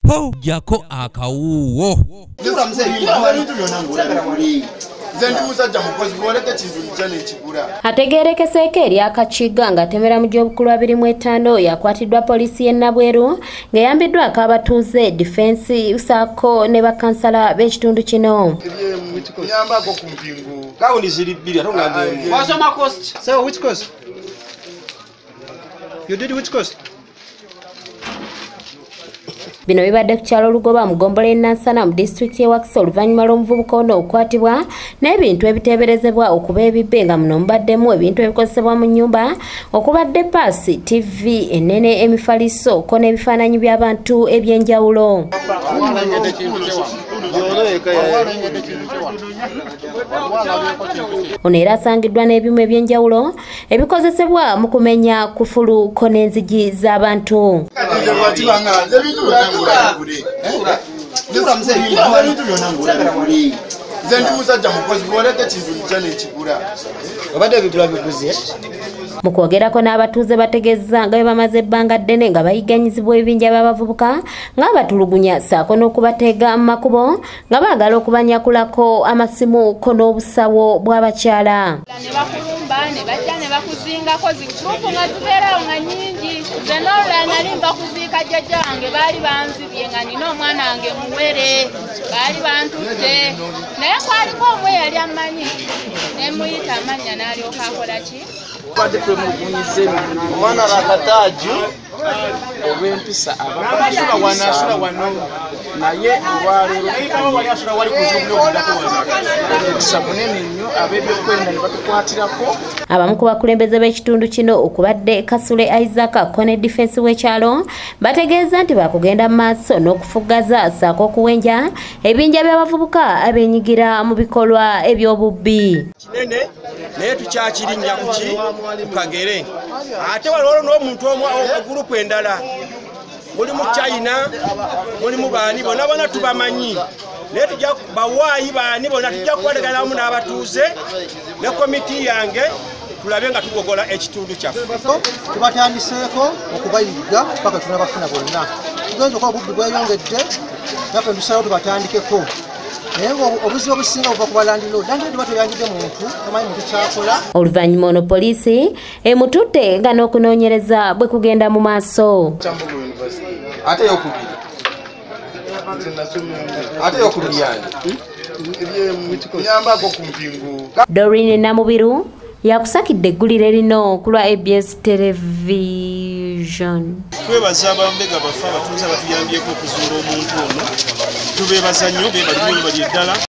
po jako akawuwo. Ategeerekeseeko eri akakiga ng'atemera mu gy'obukulu 25 yakwatiddwa poliisi y'e Nabweru ng'eyambiddwako abatuuze defense saako ne bakansala b'ekitundu kino. So which course? You did which course? Bino bibadde ku kyalo Lugoba mu Gombola e Nansana mu disitulikiti y'e Wakiso oluvannyuma lw'omuvubuka ono okukwatibwa n'ebintu ebiteeberezebwa okuba ebibbe nga muno mubaddemu ebintu ebikozesebwa mu nnyumba okubadde paasi, TV ennene, emifaliso ko n'ebifaananyi by'abantu eby'enjawulo. Ono era asangiddwa n'ebimu eby'enjawulo ebikozesebwa mu kumenya kufulu ko n'enzigi z'abantu. Mu kwogerako n'abatuuze bategeeza nga bwe bamaze ebbanga ddene nga bayigganyizibwa ebibinja by'abavubuka ng'abatulugunya ssaako n'okubateega mu makubo nga baagala okubanyakulako amasimu ko n'obusawo bw'abakyala. Ne bakulumba ne bajja ne bakuzingako zikupu nga zibeerawo nga nnyingi. Nze n'olulala nali mba kuziika jjajja wange baali banzibye nga nina omwana wange muwere baali bantudde naye kwaliko omwe yali ammanyi ne muyita amannya n'alyoka akola ki? Omwana rakataaju olw'empisa abasula wano naye olwaleero wali kuzibu munene nnyo ab'ebyokwerinda ne batukwatirako. Abamu ku bakulembeze b'ekitundu kino okubadde Kasule Isaac ko ne defense w'ekyalo bategeeza nti bakugenda mu maaso n'okufuggaza ssaako okuwenja ebinja by'abavubuka abenyigira mu bikolwa eby'obubbi. Kinene naye tukyakirinnya ku Kagere ate waliwo n'omuntu gurupu endala mulimu China mulimu baani bonna tubamanyi naye tujja bawaayi baani bonna tujja kukolagana wamu n'abatuuze ne komiti yange tulabe nga tugogola ekitundu kyaffe. Tubatandiseeko okubayigga paka tunabafuna bonna tugenza okuba obubbi bweyongedde naffe tusalawo tubatandikeko naye obuzibu obusinga buva ku balandiro landiro batuyangidde muntu tamanyi muntu kyakola. Oluvannyuma ono poliisi emututte nga n'okunoonyereza bwe kugenda mu maaso. Doreen Namubiru yakusakidde eggulire lino ku lwa ABS Television. Twebaza abambega baffe abatuuze abatuyambyeko okuzuula omuntu ono tubeebaza nnyo beebali ddala.